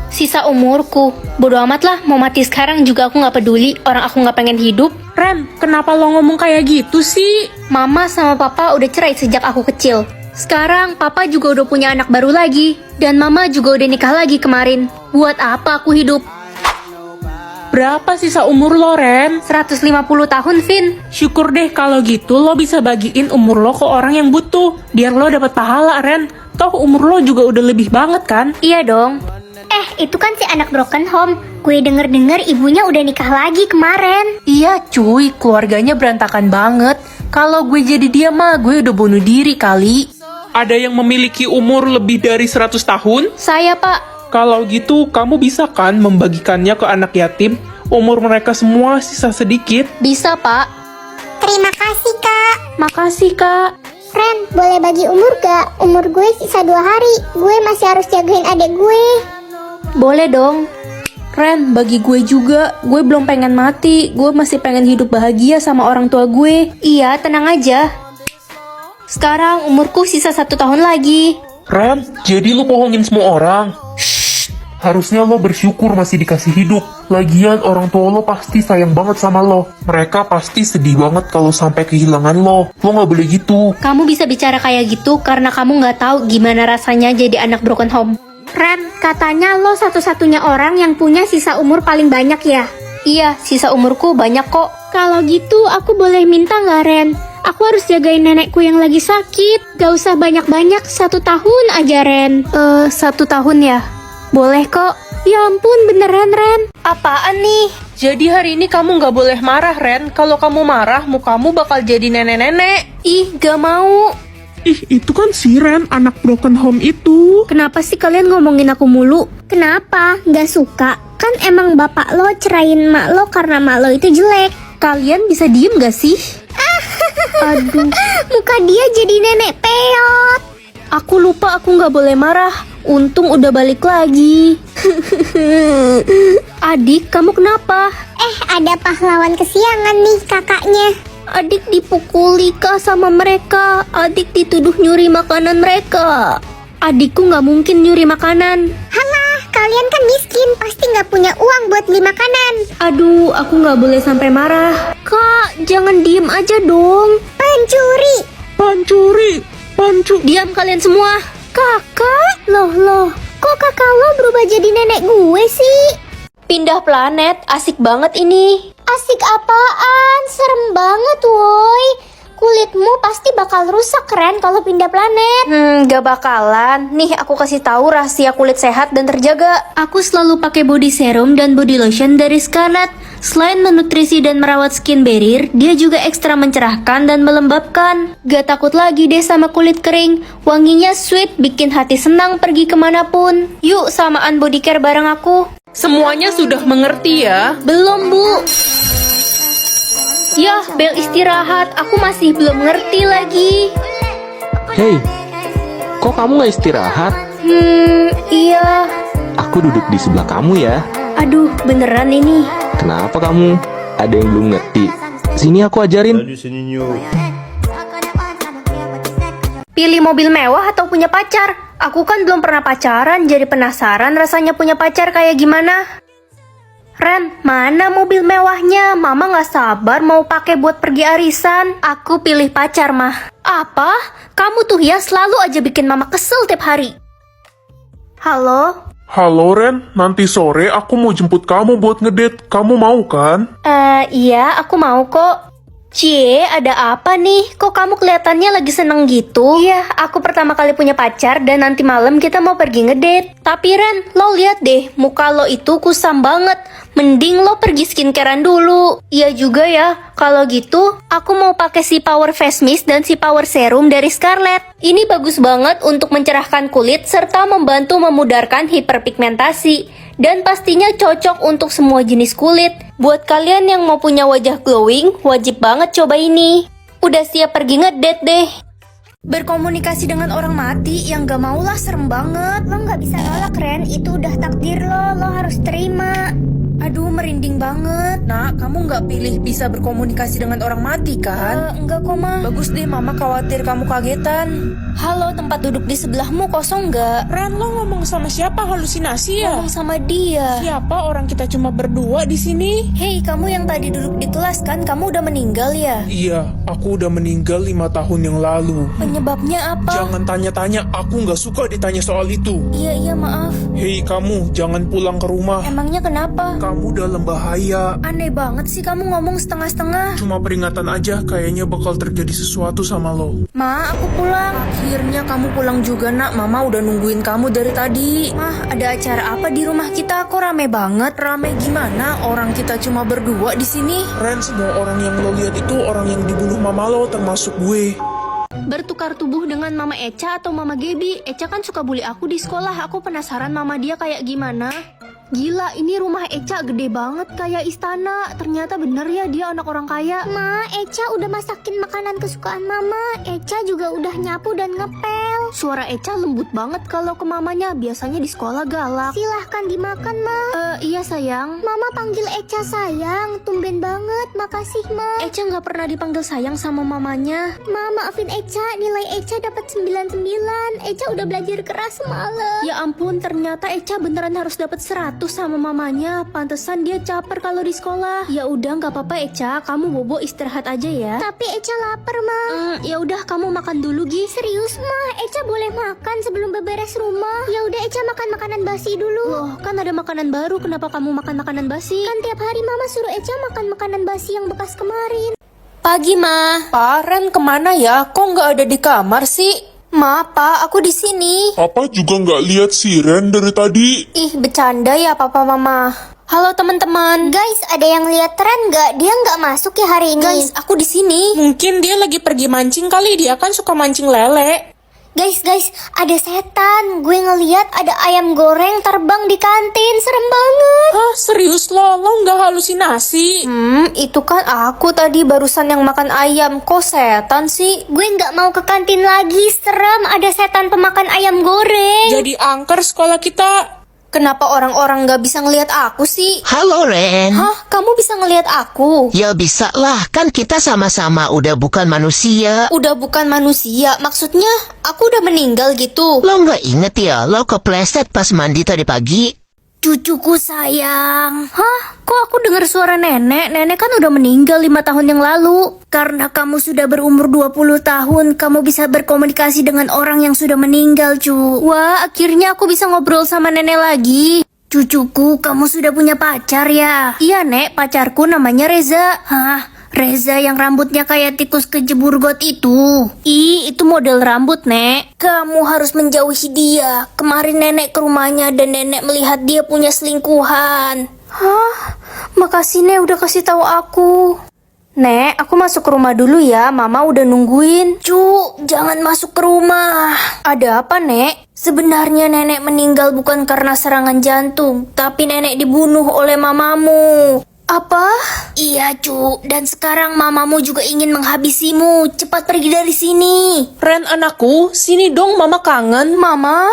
Sisa umurku. Bodo amat lah, mau mati sekarang juga aku gak peduli. Orang aku gak pengen hidup. Ren, kenapa lo ngomong kayak gitu sih? Mama sama papa udah cerai sejak aku kecil. Sekarang papa juga udah punya anak baru lagi. Dan mama juga udah nikah lagi kemarin. Buat apa aku hidup? Berapa sisa umur lo, Ren? 150 tahun, Vin. Syukur deh kalau gitu lo bisa bagiin umur lo ke orang yang butuh. Biar lo dapat pahala, Ren. Toh umur lo juga udah lebih banget kan? Iya dong. Itu kan si anak broken home. Gue denger-denger ibunya udah nikah lagi kemarin. Iya cuy, keluarganya berantakan banget. Kalau gue jadi dia mah, gue udah bunuh diri kali. Ada yang memiliki umur lebih dari 100 tahun? Saya, Pak. Kalau gitu, kamu bisa kan membagikannya ke anak yatim? Umur mereka semua sisa sedikit. Bisa, Pak. Terima kasih, Kak. Makasih, Kak. Ren, boleh bagi umur gak? Umur gue sisa 2 hari. Gue masih harus jagain adik gue. Boleh dong. Ren, bagi gue juga. Gue belum pengen mati. Gue masih pengen hidup bahagia sama orang tua gue. Iya, tenang aja. Sekarang umurku sisa 1 tahun lagi. Ren, jadi lu bohongin semua orang? Harusnya lo bersyukur masih dikasih hidup. Lagian orang tua lo pasti sayang banget sama lo. Mereka pasti sedih banget kalau sampai kehilangan lo. Lo gak boleh gitu. Kamu bisa bicara kayak gitu karena kamu nggak tahu gimana rasanya jadi anak broken home. Ren, katanya lo satu-satunya orang yang punya sisa umur paling banyak ya? Iya, sisa umurku banyak kok. Kalau gitu aku boleh minta gak, Ren? Aku harus jagain nenekku yang lagi sakit. Gak usah banyak-banyak, 1 tahun aja, Ren. 1 tahun ya? Boleh kok. Ya ampun, beneran, Ren. Apaan nih? Jadi hari ini kamu gak boleh marah, Ren. Kalau kamu marah, mukamu bakal jadi nenek-nenek. Ih, gak mau. Ih, itu kan si Ren, anak broken home itu. Kenapa sih kalian ngomongin aku mulu? Kenapa? Gak suka? Kan emang bapak lo cerain mak lo karena mak lo itu jelek. Kalian bisa diem gak sih? Aduh, muka dia jadi nenek peot. Aku lupa aku gak boleh marah. Untung udah balik lagi. Adik, kamu kenapa? Ada pahlawan kesiangan nih kakaknya. Adik dipukuli kah sama mereka? Adik dituduh nyuri makanan mereka. Adikku gak mungkin nyuri makanan. Halah, kalian kan miskin, pasti gak punya uang buat beli makanan. Aduh, aku gak boleh sampai marah. Kak, jangan diem aja dong. Pencuri. Pancu. Diam kalian semua. Kakak? Loh, kok kakak lo berubah jadi nenek gue sih? Pindah planet, asik banget ini. Asik apaan? Serem banget, woi. Kulitmu pasti bakal rusak, Ren, kalau pindah planet. Gak bakalan. Nih, aku kasih tahu rahasia kulit sehat dan terjaga. Aku selalu pakai body serum dan body lotion dari Scarlett. Selain menutrisi dan merawat skin barrier, dia juga ekstra mencerahkan dan melembabkan. Gak takut lagi deh sama kulit kering. Wanginya sweet, bikin hati senang pergi kemanapun. Yuk, samaan body care bareng aku. Semuanya sudah mengerti ya? Belum, Bu. Yah, bel istirahat. Aku masih belum ngerti lagi. Hei, kok kamu gak istirahat? Iya. Aku duduk di sebelah kamu ya. Aduh, beneran ini. Kenapa kamu? Ada yang belum ngerti? Sini aku ajarin. Pilih mobil mewah atau punya pacar? Aku kan belum pernah pacaran, jadi penasaran rasanya punya pacar kayak gimana. Ren, mana mobil mewahnya? Mama gak sabar mau pakai buat pergi arisan. Aku pilih pacar, mah. Apa? Kamu tuh ya selalu aja bikin mama kesel tiap hari. Halo? Halo Ren, nanti sore aku mau jemput kamu buat ngedate. Kamu mau kan? Iya, aku mau kok. Cie, ada apa nih? Kok kamu kelihatannya lagi seneng gitu? Iya, aku pertama kali punya pacar dan nanti malam kita mau pergi ngedate. Tapi Ren, lo lihat deh, muka lo itu kusam banget. Mending lo pergi skincarean dulu. Iya juga ya, kalau gitu aku mau pakai si Power Face Mist dan si Power Serum dari Scarlett. Ini bagus banget untuk mencerahkan kulit serta membantu memudarkan hiperpigmentasi. Dan pastinya cocok untuk semua jenis kulit. Buat kalian yang mau punya wajah glowing, wajib banget coba ini. Udah siap pergi ngedate deh. Berkomunikasi dengan orang mati yang gak maulah serem banget. Lo gak bisa nolak, Ren. Itu udah takdir lo harus terima. Aduh, merinding banget. Nak, kamu nggak pilih bisa berkomunikasi dengan orang mati kan? Enggak kok, Ma. Bagus deh, Mama khawatir kamu kagetan. Halo, tempat duduk di sebelahmu kosong nggak? Ren, lo ngomong sama siapa? Halusinasi ya? Ngomong sama dia. Siapa? Orang kita cuma berdua di sini. Hei, kamu yang tadi duduk di kelas kan? Kamu udah meninggal ya? Iya, aku udah meninggal 5 tahun yang lalu. Penyebabnya apa? Jangan tanya-tanya, aku nggak suka ditanya soal itu. Iya, maaf. Hei kamu, jangan pulang ke rumah. Emangnya kenapa? Kamu dalam bahaya. Aneh banget sih kamu ngomong setengah-setengah. Cuma peringatan aja, kayaknya bakal terjadi sesuatu sama lo. Ma, aku pulang. Akhirnya kamu pulang juga, Nak. Mama udah nungguin kamu dari tadi. Mah, ada acara apa di rumah kita? Kok rame banget? Rame gimana? Orang kita cuma berdua di sini. Ren, semua orang yang lo lihat itu orang yang dibunuh mama lo, termasuk gue. Bertukar tubuh dengan Mama Echa atau Mama Gaby. Echa kan suka bully aku di sekolah. Aku penasaran mama dia kayak gimana. Gila, ini rumah Echa gede banget kayak istana. Ternyata bener ya dia anak orang kaya. Ma, Echa udah masakin makanan kesukaan Mama. Echa juga udah nyapu dan ngepel. Suara Echa lembut banget kalau ke mamanya. Biasanya di sekolah galak. Silahkan dimakan, Ma. Iya sayang. Mama panggil Echa sayang. Tumben banget. Makasih, Ma. Echa nggak pernah dipanggil sayang sama mamanya. Ma, maafin Echa. Nilai Echa dapat 99. Echa udah belajar keras semalam. Ya ampun, ternyata Echa beneran harus dapat 100 sama mamanya. Pantesan dia caper kalau di sekolah. Ya udah nggak apa-apa Echa, kamu bobo istirahat aja ya. Tapi Echa lapar, Ma. Ya udah kamu makan dulu, Gi. Serius, Ma? Echa boleh makan sebelum beberes rumah? Ya udah Echa makan makanan basi dulu. Loh, kan ada makanan baru, kenapa kamu makan makanan basi? Kan tiap hari Mama suruh Echa makan makanan basi yang bekas kemarin. Pagi, Ma. Pak, Ren kemana ya? Kok nggak ada di kamar sih? Ma, Pa, aku di sini. Papa juga nggak lihat si Ren dari tadi. Ih, bercanda ya Papa Mama. Halo teman-teman. Guys, ada yang lihat Ren nggak? Dia nggak masuk ya hari ini. Guys, aku di sini. Mungkin dia lagi pergi mancing kali. Dia kan suka mancing lele. Guys, ada setan. Gue ngeliat ada ayam goreng terbang di kantin. Serem banget. Hah, serius lo? Lo nggak halusinasi? Itu kan aku tadi barusan yang makan ayam. Kok setan sih? Gue nggak mau ke kantin lagi. Serem, ada setan pemakan ayam goreng. Jadi angker sekolah kita. Kenapa orang-orang gak bisa ngelihat aku sih? Halo Ren. Hah? Kamu bisa ngelihat aku? Ya bisa lah, kan kita sama-sama udah bukan manusia. Udah bukan manusia, maksudnya aku udah meninggal gitu. Lo nggak inget ya, lo kepleset pas mandi tadi pagi? Cucuku sayang. Hah? Kok aku dengar suara nenek? Nenek kan udah meninggal 5 tahun yang lalu. Karena kamu sudah berumur 20 tahun, kamu bisa berkomunikasi dengan orang yang sudah meninggal, cu. Wah, akhirnya aku bisa ngobrol sama nenek lagi. Cucuku, kamu sudah punya pacar ya? Iya, Nek, pacarku namanya Reza. Hah? Reza yang rambutnya kayak tikus kejebur got itu. Ih, itu model rambut, Nek. Kamu harus menjauhi dia. Kemarin nenek ke rumahnya dan nenek melihat dia punya selingkuhan. Hah? Makasih, Nek, udah kasih tahu aku. Nek, aku masuk ke rumah dulu ya. Mama udah nungguin. Jangan masuk ke rumah. Ada apa, Nek? Sebenarnya nenek meninggal bukan karena serangan jantung, tapi nenek dibunuh oleh mamamu. Apa? Iya, Cu. Dan sekarang mamamu juga ingin menghabisimu. Cepat pergi dari sini. Ren anakku, sini dong mama kangen. Mama?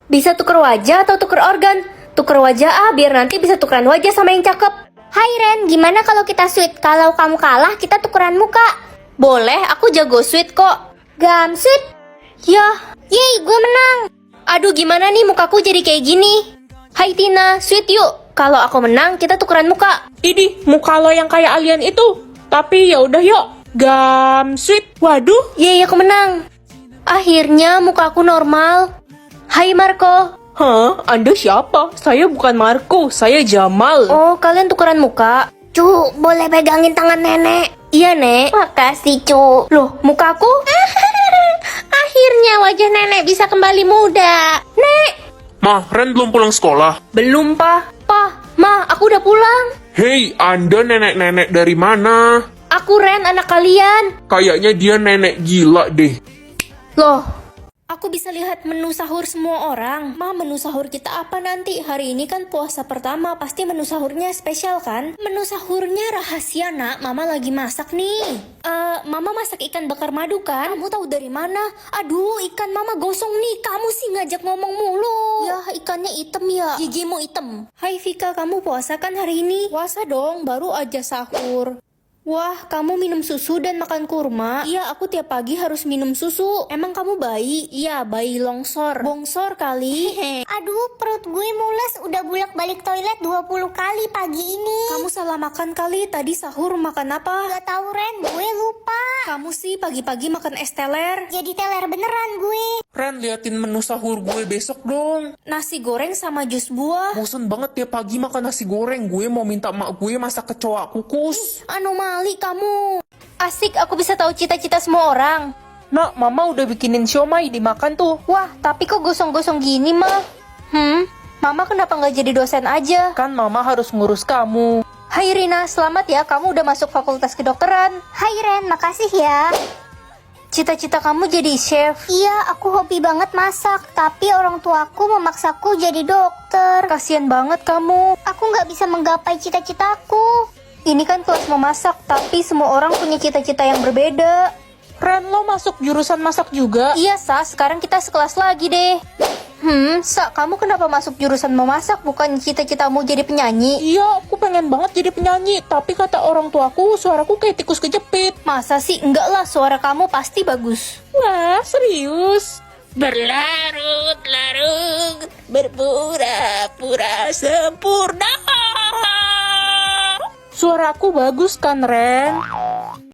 Bisa tuker wajah atau tuker organ? Tuker wajah biar nanti bisa tukeran wajah sama yang cakep. Hai Ren, gimana kalau kita sweet? Kalau kamu kalah, kita tukeran muka. Boleh, aku jago sweet kok. Gamsweet? Yah, Yeay, gue menang. aduh gimana nih mukaku jadi kayak gini? Hai Tina, sweet yuk. Kalau aku menang, kita tukeran muka. Idih, muka lo yang kayak alien itu. Tapi ya udah yuk. Gamsweet. Waduh. Yeay, aku menang. Akhirnya muka aku normal. Hai Marco. Hah? Anda siapa? Saya bukan Marco, saya Jamal. Oh, kalian tukeran muka? Cu, boleh pegangin tangan nenek? Iya, Nek. Makasih, Cu. Loh, mukaku? Akhirnya wajah nenek bisa kembali muda. Nek. Ma, Ren belum pulang sekolah. Belum, Pak. Pa, Ma, aku udah pulang. Hei, Anda nenek-nenek dari mana? Aku Ren, anak kalian. Kayaknya dia nenek gila deh. Loh, aku aku bisa lihat menu sahur semua orang. Ma, menu sahur kita apa nanti? Hari ini kan puasa pertama, pasti menu sahurnya spesial kan? Menu sahurnya rahasia, nak. Mama lagi masak nih. Mama masak ikan bakar madu kan? Kamu tahu dari mana? Aduh, ikan mama gosong nih. Kamu sih ngajak ngomong mulu. Ya, ikannya hitam ya. Gigimu hitam. Hai Vika, kamu puasa kan hari ini? Puasa dong, baru aja sahur. Wah, kamu minum susu dan makan kurma? Iya, aku tiap pagi harus minum susu. Emang kamu bayi? Iya, bayi longsor. Bongsor kali. Aduh, perut gue mules, udah bolak-balik toilet 20 kali pagi ini. Kamu salah makan kali, tadi sahur makan apa? Gak tahu Ren, gue lupa. Kamu sih pagi-pagi makan es teler. Jadi teler beneran gue. Ren, liatin menu sahur gue besok dong. Nasi goreng sama jus buah. Bosen banget tiap pagi makan nasi goreng. Gue mau minta mak gue masak kecoa kukus. Anomali kamu. Asik, aku bisa tahu cita-cita semua orang. Nak, mama udah bikinin siomay dimakan tuh. Wah, tapi kok gosong-gosong gini, mah? Mama kenapa nggak jadi dosen aja? Kan mama harus ngurus kamu. Hai Rina, selamat ya, kamu udah masuk fakultas kedokteran. Hai Ren, makasih ya. Cita-cita kamu jadi chef. Iya, aku hobi banget masak, tapi orang tuaku memaksaku jadi dokter. Kasian banget kamu. Aku nggak bisa menggapai cita-citaku. Ini kan kelas memasak, tapi semua orang punya cita-cita yang berbeda. Ren, lo masuk jurusan masak juga? Iya, Sa, sekarang kita sekelas lagi deh. Sa, kamu kenapa masuk jurusan memasak, bukan cita-citamu jadi penyanyi? Iya, aku pengen banget jadi penyanyi, tapi kata orang tuaku suaraku kayak tikus kejepit. Masa sih? Enggak lah, suara kamu pasti bagus. Wah, serius? Berlarut-larut, berpura-pura sempurna. Suaraku bagus kan, Ren?